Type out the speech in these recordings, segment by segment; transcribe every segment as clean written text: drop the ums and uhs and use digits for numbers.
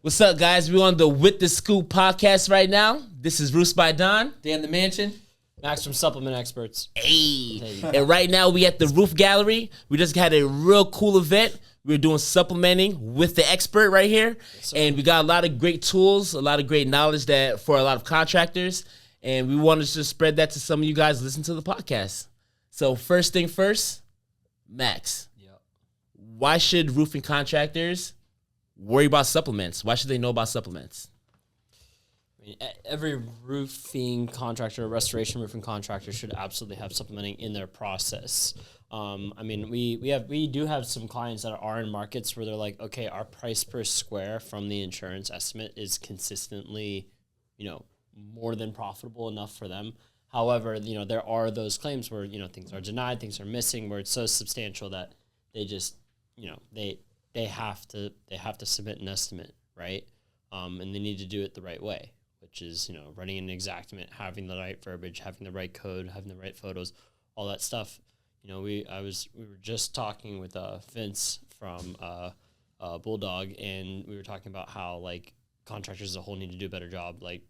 What's up, guys? We're on the With the Scoop podcast right now. This is Roos by Don. Dan the Mansion. Max from Supplement Experts. Hey. And right now we at the Roof Gallery. We just had a real cool event. We're doing supplementing with the expert right here. Yes, and we got a lot of great tools, a lot of great knowledge that for a lot of contractors. And we wanted to spread that to some of you guys listen to the podcast. So first thing first, Max. Yep. Why should roofing contractors worry about supplements? Why should they know about supplements? I mean, every roofing contractor, restoration roofing contractor should absolutely have supplementing in their process. I mean, we do have some clients that are in markets where they're like, okay, our price per square from the insurance estimate is consistently, more than profitable enough for them. However, there are those claims where, things are denied, things are missing, where it's so substantial that they just, they have to submit an estimate, right? And they need to do it the right way, which is, running an exactment, having the right verbiage, having the right code, having the right photos, all that stuff. We were just talking with Vince from Bulldog, and we were talking about how like contractors as a whole need to do a better job, like,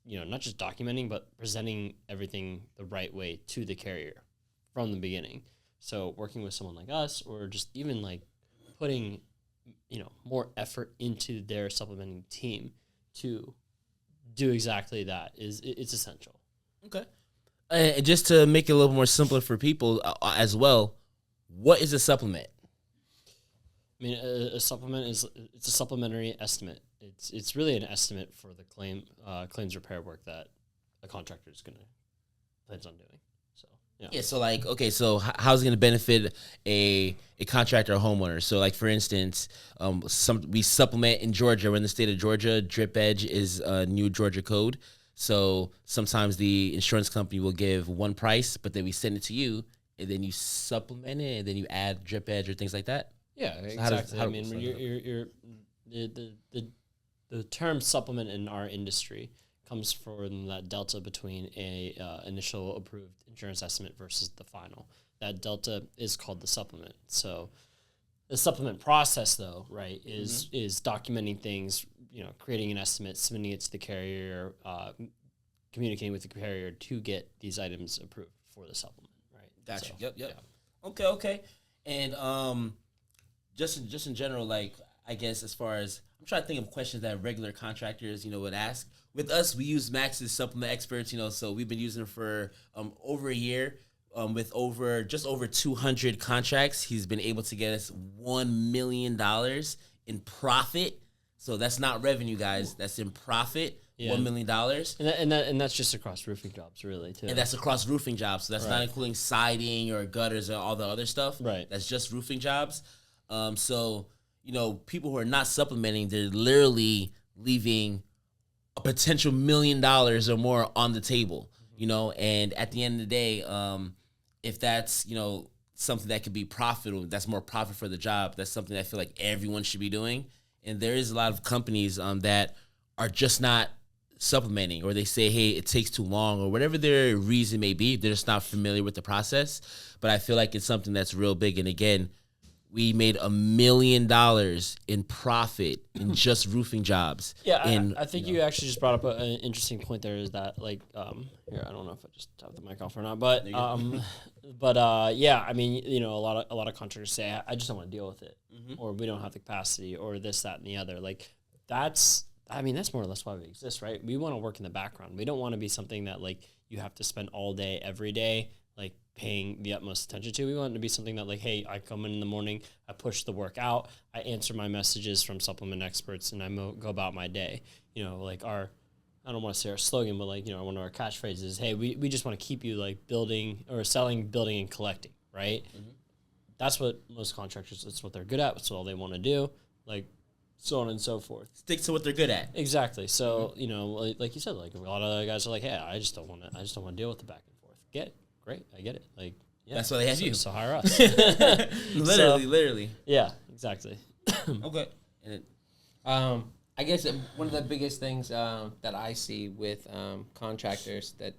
not just documenting, but presenting everything the right way to the carrier from the beginning. So working with someone like us, or just even like putting, more effort into their supplementing team to do exactly that it's essential. Okay. And just to make it a little more simpler for people as well, what is a supplement? I mean, a supplement it's a supplementary estimate. It's really an estimate for the claims repair work that a contractor is plans on doing. So yeah. So like, okay, so how's it going to benefit a contractor or homeowner? So like, for instance, we supplement in Georgia. We're in the state of Georgia. Drip Edge is a new Georgia code. So sometimes the insurance company will give one price, but then we send it to you, and then you supplement it, and then you add Drip Edge or things like that. Yeah, so exactly. I mean, you're the term supplement in our industry comes from that delta between a initial approved insurance estimate versus the final. That delta is called the supplement. So the supplement process, though, right, is documenting things, creating an estimate, submitting it to the carrier, communicating with the carrier to get these items approved for the supplement, right? Gotcha. So, Yep. Yeah. Okay. And just in general, like, I guess as far as I'm trying to think of questions that regular contractors, would ask. With us, we use Max's supplement experts, so we've been using it for over a year. With just over 200 contracts, he's been able to get us $1 million in profit. So that's not revenue, guys. That's in profit. Yeah. $1 million. And that's just across roofing jobs, really, too. And that's across roofing jobs. So that's not including siding or gutters or all the other stuff. Right. That's just roofing jobs. So, people who are not supplementing, they're literally leaving a potential $1 million or more on the table, and at the end of the day, if that's, something that could be profitable, that's more profit for the job. That's something I feel like everyone should be doing. And there is a lot of companies that are just not supplementing, or they say, hey, it takes too long, or whatever their reason may be. They're just not familiar with the process. But I feel like it's something that's real big. And again, we made $1 million in profit in just roofing jobs. Yeah, I think you actually just brought up an interesting point there. Is that like here? I don't know if I just have the mic off or not, but yeah, I mean, a lot of contractors say, I just don't want to deal with it, or we don't have the capacity, or this, that, and the other. Like that's more or less why we exist, right? We want to work in the background. We don't want to be something that like you have to spend all day, every day, like paying the utmost attention to. We want it to be something that like, hey, I come in the morning, I push the work out, I answer my messages from supplement experts, and I go about my day. Like I don't want to say our slogan, but like, one of our catchphrases is, hey, we just want to keep you like building or selling, building, and collecting, right? That's what most contractors, that's what they're good at. That's all they want to do. Like, so on and so forth. Stick to what they're good at. Exactly. So, like you said, like a lot of other guys are like, hey, I just don't want to deal with the back and forth. Great. I get it. Like, yeah. That's why they have you. So hire us. Literally. Yeah, exactly. Okay. I guess one of the biggest things that I see with contractors that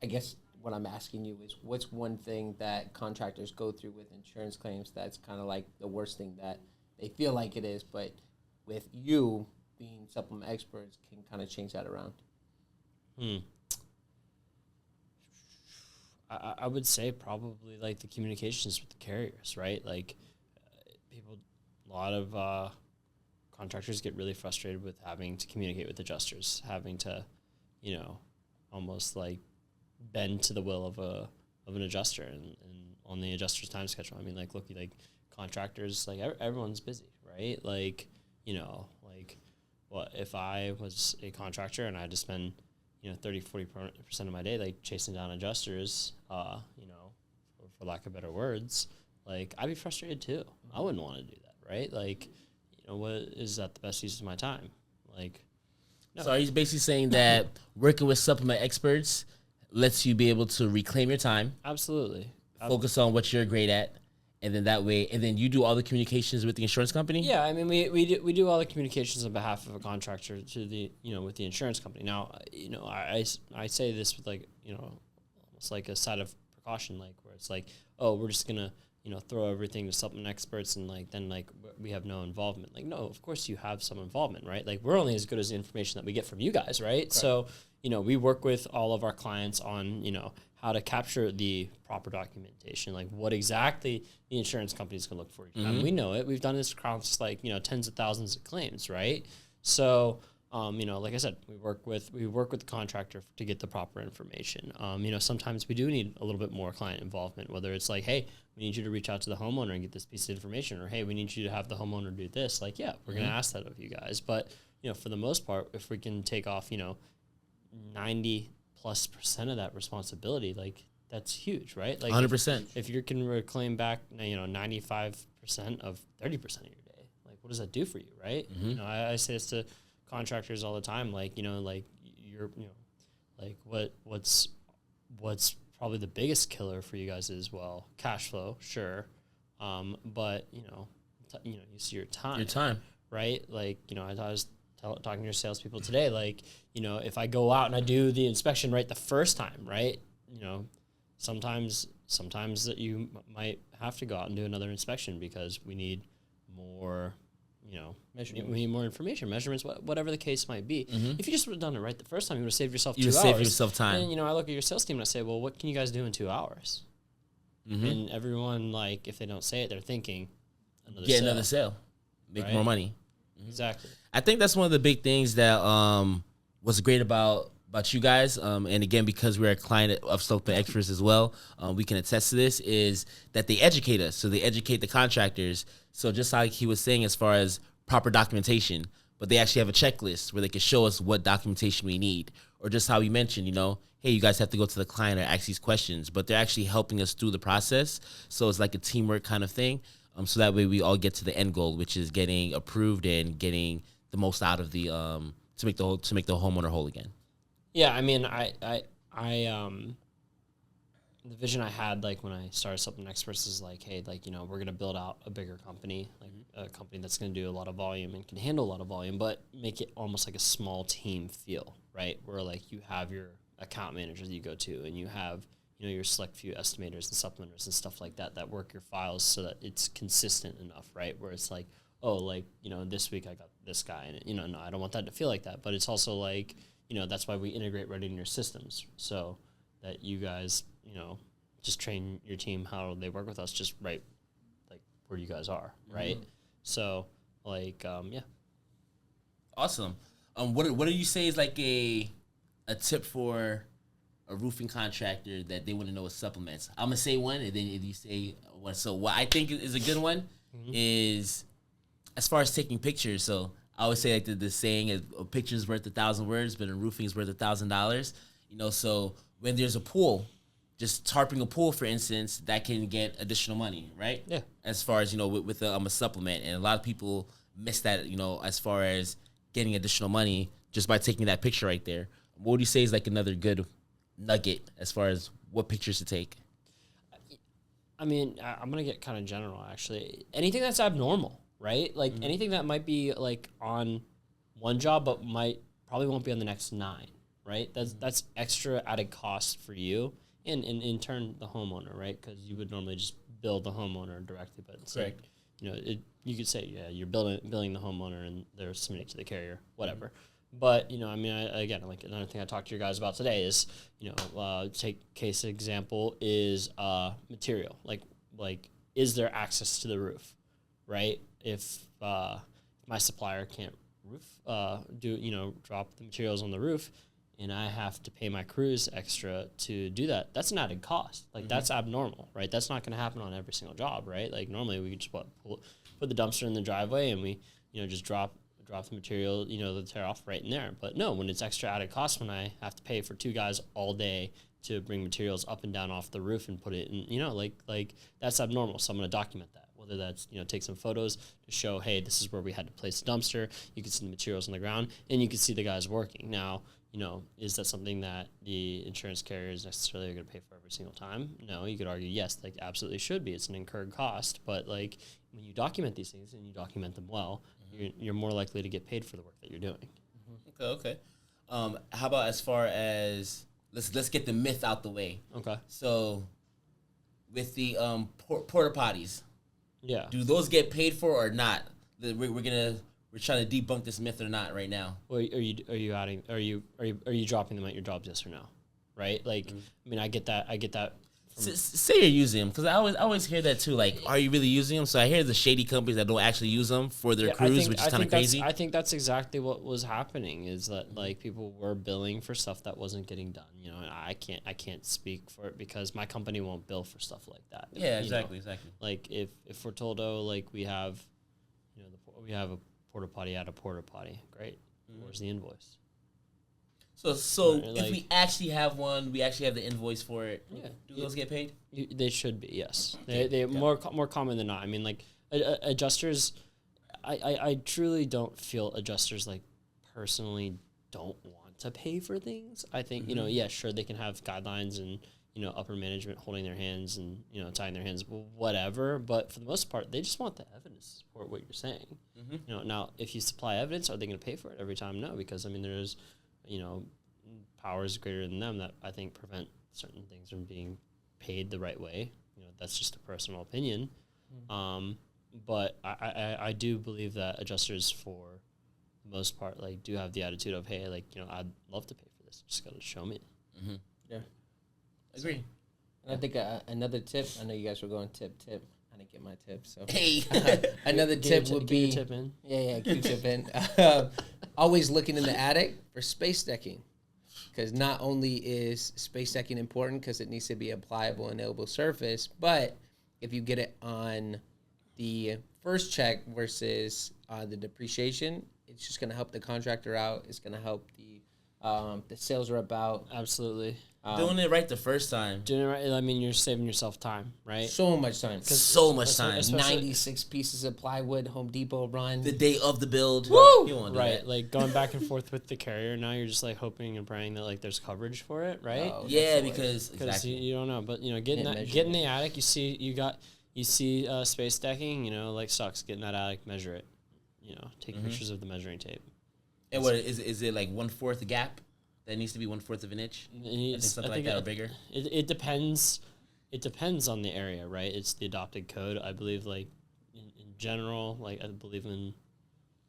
I guess what I'm asking you is what's one thing that contractors go through with insurance claims that's kind of like the worst thing that they feel like it is, but with you, being supplement experts can kind of change that around? I would say probably like the communications with the carriers, right? Like a lot of contractors get really frustrated with having to communicate with adjusters, having to, almost like bend to the will of an adjuster and on the adjuster's time schedule. I mean, like, look, like contractors, like everyone's busy, right? Like, what if I was a contractor and I had to spend 30-40% of my day like chasing down adjusters, for lack of better words, like I'd be frustrated too. I wouldn't want to do that, right? Like, what is that the best use of my time? Like, no. So he's basically saying that working with supplement experts lets you be able to reclaim your time. Absolutely. Focus on what you're great at. And then that way, and then you do all the communications with the insurance company? Yeah, I mean, we do all the communications on behalf of a contractor to the, with the insurance company. Now, I say this with like, almost like a side of precaution, like where it's like, oh, we're just going to, throw everything to supplement experts and like, then like we have no involvement. Like, no, of course you have some involvement, right? Like we're only as good as the information that we get from you guys, right? Correct. So, we work with all of our clients on, how to capture the proper documentation, like what exactly the insurance company is going to look for. Mm-hmm. We know it. We've done this across like, tens of thousands of claims, right? So, like I said, we work with the contractor to get the proper information. Sometimes we do need a little bit more client involvement, whether it's like, hey, we need you to reach out to the homeowner and get this piece of information, or hey, we need you to have the homeowner do this. Like, yeah, we're going to ask that of you guys. But, for the most part, if we can take off, 90+% of that responsibility, like that's huge, right? Like 100%. If you can reclaim back, 95% of 30% of your day, like what does that do for you, right? Mm-hmm. I say this to contractors all the time, like, like you're, like what's probably the biggest killer for you guys is, well, cash flow, sure. But, you see your time, right? Like, I was talking to your salespeople today, like, if I go out and I do the inspection right the first time, right? Sometimes that you might have to go out and do another inspection because we need more, we need more information, measurements, whatever the case might be. Mm-hmm. If you just would have done it right the first time, you would have saved yourself 2 hours. You would save yourself time. And, I look at your sales team and I say, well, what can you guys do in 2 hours? Mm-hmm. And everyone, like, if they don't say it, they're thinking another sale. Make more money. Mm-hmm. Exactly. I think that's one of the big things that was great about you guys. And again, because we're a client of Supplement Experts as well, we can attest to this, is that they educate us. So they educate the contractors. So just like he was saying, as far as proper documentation, but they actually have a checklist where they can show us what documentation we need. Or just how he mentioned, hey, you guys have to go to the client or ask these questions, but they're actually helping us through the process. So it's like a teamwork kind of thing. So that way we all get to the end goal, which is getting approved and getting the most out of the to make the homeowner whole again. Yeah, I mean, I the vision I had, like, when I started Supplement Experts is like, hey, like, we're going to build out a bigger company, like a company that's going to do a lot of volume and can handle a lot of volume, but make it almost like a small team feel, right? Where, like, you have your account managers that you go to, and you have, your select few estimators and supplementers and stuff like that work your files so that it's consistent enough, right? Where it's like, oh, like, this week I got this guy, and, no, I don't want that to feel like that. But it's also like, that's why we integrate right in your systems, so that you guys, just train your team how they work with us, just right, like where you guys are, right? Mm-hmm. So, like, yeah. Awesome. What do you say is like a tip for a roofing contractor that they want to know what supplements? I'm gonna say one, and then if you say one. So what I think is a good one is, as far as taking pictures. So I always say, like, the saying is, a picture is worth 1,000 words, but a roofing is worth $1,000. So when there's a pool, just tarping a pool, for instance, that can get additional money, right? Yeah. As far as, with a supplement. And a lot of people miss that, as far as getting additional money just by taking that picture right there. What would you say is like another good nugget as far as what pictures to take? I mean, I'm going to get kind of general, actually. Anything that's abnormal, right? Like, anything that might be, like, on one job but probably won't be on the next 9, right? That's extra added cost for you. And in turn, the homeowner, right? Because you would normally just bill the homeowner directly, but instead, you could say, yeah, you're billing the homeowner and they're submitting it to the carrier, whatever. But, I mean, again, like another thing I talked to you guys about today is, take case example is material. Like, is there access to the roof, right? If my supplier can't drop the materials on the roof, and I have to pay my crews extra to do that, that's an added cost. Like, that's abnormal, right? That's not going to happen on every single job, right? Like, normally we just put the dumpster in the driveway and we, just drop the material, the tear off right in there. But no, when it's extra added cost, when I have to pay for 2 guys all day to bring materials up and down off the roof and put it in, like that's abnormal. So I'm going to document that. Whether that's, take some photos to show, hey, this is where we had to place the dumpster. You can see the materials on the ground and you can see the guys working. Now, is that something that the insurance carriers necessarily are going to pay for every single time? No, you could argue, yes, like absolutely should be. It's an incurred cost. But like when you document these things and you document them well, you're more likely to get paid for the work that you're doing. Okay. How about as far as let's get the myth out the way. Okay. So with the porta potties, yeah, do those get paid for or not? We're trying to debunk this myth or not right now. Well, are you dropping them at your jobs? Yes or no? Right? Like, I mean, I get that. Say you're using them, because I always hear that too. Like, are you really using them? So I hear the shady companies that don't actually use them for their crews, which is kind of crazy. I think that's exactly what was happening. Is that like people were billing for stuff that wasn't getting done. And I can't speak for it because my company won't bill for stuff like that. Yeah, exactly. Like if we're told, oh, like we have, we have a porta potty at a porta potty, great. Where's the invoice? So if we actually have one, we actually have the invoice for it. Yeah. Do those get paid? They should be, yes. They're more common than not. I mean, like adjusters, I truly don't feel adjusters like personally don't want to pay for things. I think sure they can have guidelines and upper management holding their hands and tying their hands, whatever. But for the most part, they just want the evidence to support what you're saying. Now if you supply evidence, are they going to pay for it every time? No, because I mean there's powers greater than them that I think prevent certain things from being paid the right way. That's just a personal opinion. But I do believe that adjusters, for the most part, like do have the attitude of, hey, like, I'd love to pay for this. Just got to show me. Yeah. Agree. And I think another tip, I know you guys were going tip. I didn't get my tip, so. Hey. Another tip would be. Tip in. Yeah, keep tip in. Always looking in the attic for space decking. Because not only is space decking important because it needs to be a pliable and nailable surface, but if you get it on the first check versus the depreciation, it's just going to help the contractor out. It's going to help the sales rep out. Absolutely. Doing it right the first time. Doing it right, I mean, you're saving yourself time, right? So much time. So much time. 96 pieces of plywood, Home Depot run. The day of the build. Woo! You want to do right, that. like going back and forth with the carrier. Now you're just like hoping and praying that like there's coverage for it, right? Oh, Yeah, because exactly. you don't know. But get in the attic. You see space decking. Like sucks. Get in that attic, measure it. Take pictures of the measuring tape. And what is it like 1/4 gap? That needs to be 1/4 of an inch. I think something like that or bigger. It depends. It depends on the area, right? It's the adopted code. I believe, like in general, like I believe in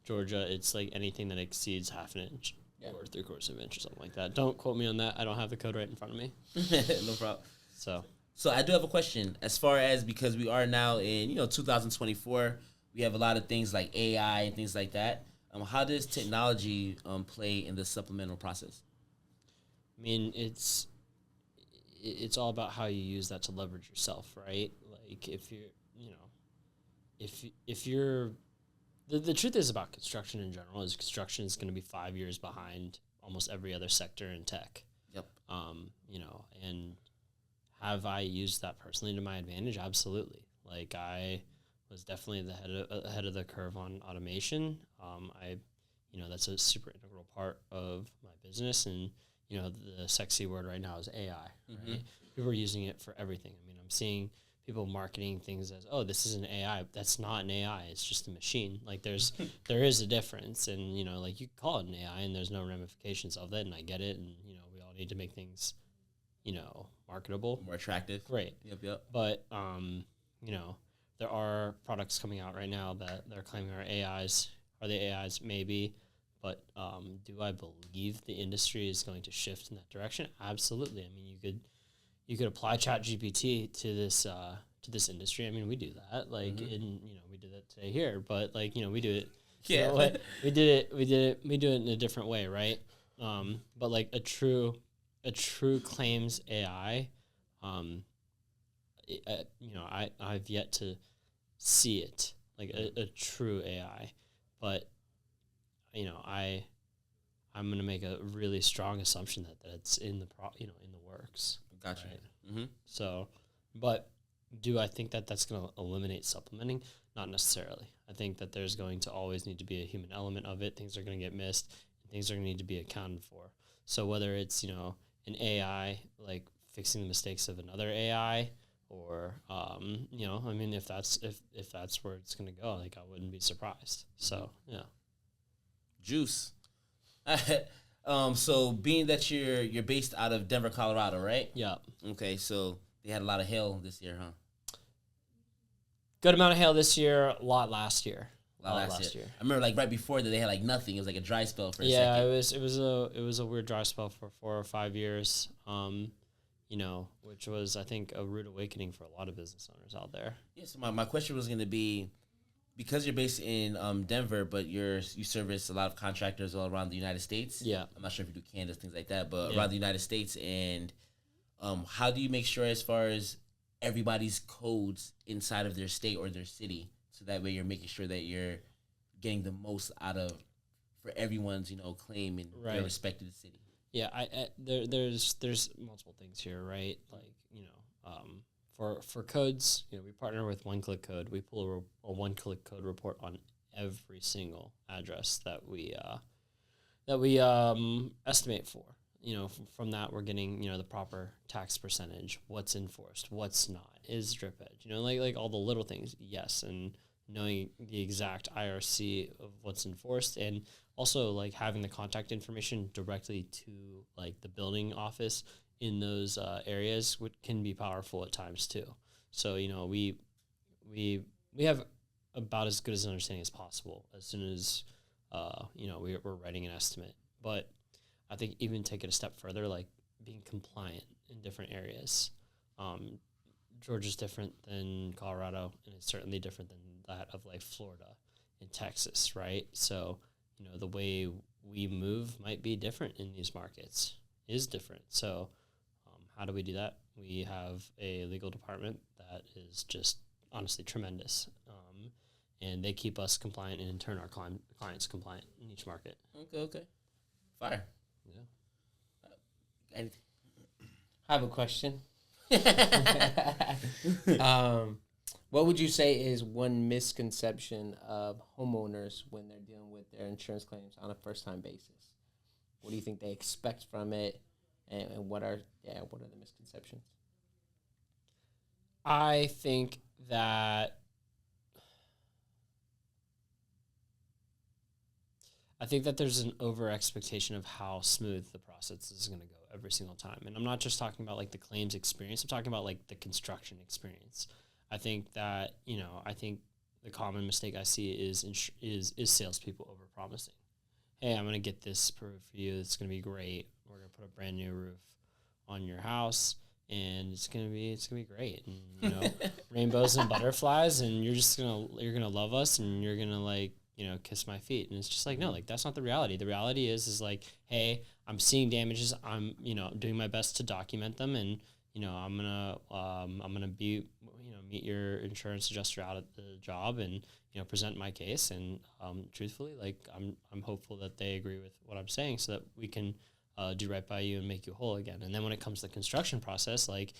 Georgia, it's like anything that exceeds 1/2 inch or 3/4 of an inch or something like that. Don't quote me on that. I don't have the code right in front of me. No problem. So I do have a question. As far as, because we are now in 2024, we have a lot of things like AI and things like that. How does technology play in the supplemental process? I mean, it's all about how you use that to leverage yourself, right? Like if you're the truth is about construction in general is construction is going to be 5 years behind almost every other sector in tech. Yep. And have I used that personally to my advantage? Absolutely. Like I was definitely ahead of the curve on automation. That's a super integral part of my business, and the sexy word right now is AI, right? People are using it for everything. I mean, I'm seeing people marketing things as, oh, this is an AI. That's not an AI. It's just a machine. Like there is a difference, and like you can call it an AI, and there's no ramifications of it, and I get it, and we all need to make things, marketable, more attractive. Great. Yep. But there are products coming out right now that they're claiming are AIs. Are they AIs? Maybe. But do I believe the industry is going to shift in that direction? Absolutely. I mean, you could apply ChatGPT to this industry. I mean, we do that. Like, we did that today here. But like, we do it. Yeah, we do it in a different way, right? But like a true claims AI, I've yet to see it like a true AI, but I'm gonna make a really strong assumption that it's in the in the works. Gotcha. Right? Mm-hmm. So, but do I think that that's going to eliminate supplementing? Not necessarily. I think that there's going to always need to be a human element of it. Things are going to get missed. And things are going to need to be accounted for. So whether it's, an AI, like fixing the mistakes of another AI, or, if that's where it's going to go, like I wouldn't be surprised. So, yeah. Juice. So being that you're based out of Denver, Colorado, right? Yeah. Okay, so they had a lot of hail this year, huh? Good amount of hail this year, a lot last year. A lot last year. I remember like right before that they had like nothing. It was like a dry spell for a second. Yeah, it was a weird dry spell for 4 or 5 years. Which was I think a rude awakening for a lot of business owners out there. Yeah, so my question was gonna be, because you're based in Denver, but you service a lot of contractors all around the United States. Yeah. I'm not sure if you do Canada, things like that, but around the United States. And how do you make sure as far as everybody's codes inside of their state or their city, so that way you're making sure that you're getting the most out of for everyone's claim in their respective city? Yeah, there's multiple things here, right? Like for codes, we partner with One Click Code. We pull a One Click Code report on every single address that we estimate for. From that we're getting the proper tax percentage, what's enforced, what's not, is drip edge, like all the little things. Yes, and knowing the exact IRC of what's enforced, and also like having the contact information directly to like the building office in those areas, which can be powerful at times too. So we have about as good as an understanding as possible as soon as we're writing an estimate. But I think even take it a step further, like being compliant in different areas. Georgia's different than Colorado, and it's certainly different than that of like Florida and Texas, right? So the way we move might be different in these markets, is different. So how do we do that? We have a legal department that is just honestly tremendous, and they keep us compliant and in turn our clients compliant in each market. Okay. Fire. Yeah. I have a question. What would you say is one misconception of homeowners when they're dealing with their insurance claims on a first-time basis? What do you think they expect from it, and what are the misconceptions? I think that there's an over expectation of how smooth the process is going to go every single time. And I'm not just talking about like the claims experience. I'm talking about like the construction experience. I think that, I think the common mistake I see is salespeople over promising. Hey, I'm going to get this approved for you. It's going to be great. We're going to put a brand new roof on your house, and it's going to be great. And, rainbows and butterflies, and you're going to love us, and you're going to like, kiss my feet. And it's just like, no, like that's not the reality. The reality is like, hey, I'm seeing damages. I'm, doing my best to document them, and, I'm gonna be, meet your insurance adjuster out at the job and, present my case. And, truthfully, like I'm hopeful that they agree with what I'm saying, so that we can do right by you and make you whole again. And then when it comes to the construction process, like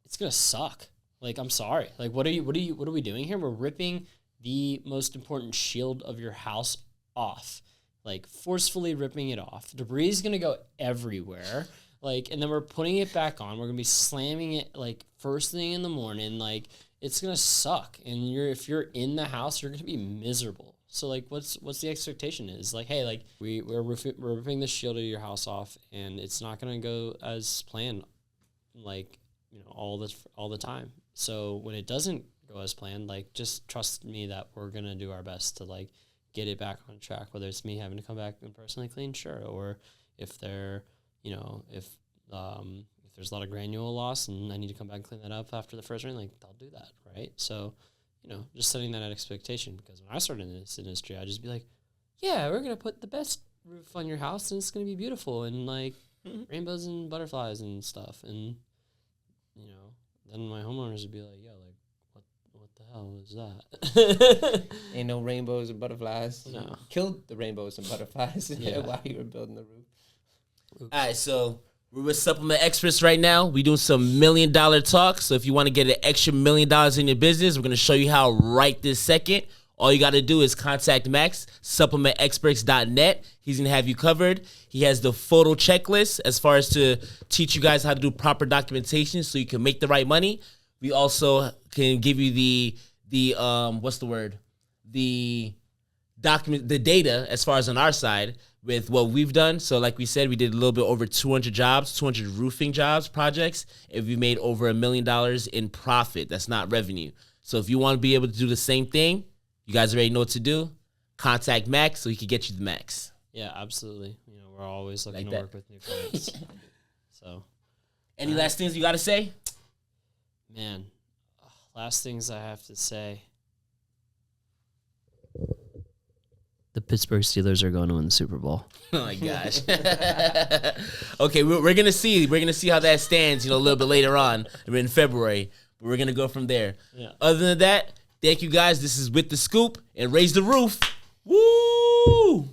it's gonna suck. Like, I'm sorry. Like, what are we doing here? We're ripping the most important shield of your house off, like forcefully ripping it off. Debris is going to go everywhere. Like, and then we're putting it back on. We're going to be slamming it like first thing in the morning. Like, it's going to suck. And if you're in the house, you're going to be miserable. So like, what's the expectation is like, hey, like we're ripping the shield of your house off, and it's not going to go as planned, like, all the time. So when it doesn't go as planned, like just trust me that we're gonna do our best to like get it back on track. Whether it's me having to come back and personally clean, sure, or if they're, if there's a lot of granule loss and I need to come back and clean that up after the first rain, like I'll do that, right? So, just setting that expectation, because when I started in this industry, I'd just be like, yeah, we're gonna put the best roof on your house and it's gonna be beautiful and like rainbows and butterflies and stuff, and then my homeowners would be like, yeah, like what the hell is that? Ain't no rainbows and butterflies. No. You killed the rainbows and butterflies while you were building the roof. All right, so we're with supplement experts right now. We doing some $1 million talk. So if you want to get an extra $1 million in your business, we're going to show you how right this second. All you got to do is contact Max, supplementexperts.net. He's going to have you covered. He has the photo checklist as far as to teach you guys how to do proper documentation so you can make the right money. We also can give you the data as far as on our side with what we've done. So like we said, we did a little bit over 200 jobs, 200 roofing jobs, projects, and we made over $1 million in profit. That's not revenue. So if you want to be able to do the same thing, you guys already know what to do. Contact Max so he can get you the max. Yeah, absolutely. We're always looking to work with new clients. So, any last things you got to say? Man, last things I have to say. The Pittsburgh Steelers are going to win the Super Bowl. Oh my gosh. Okay, we're gonna see. We're gonna see how that stands. A little bit later on in February. But we're gonna go from there. Yeah. Other than that, thank you guys. This is With the Scoop and Raise the Roof. Woo!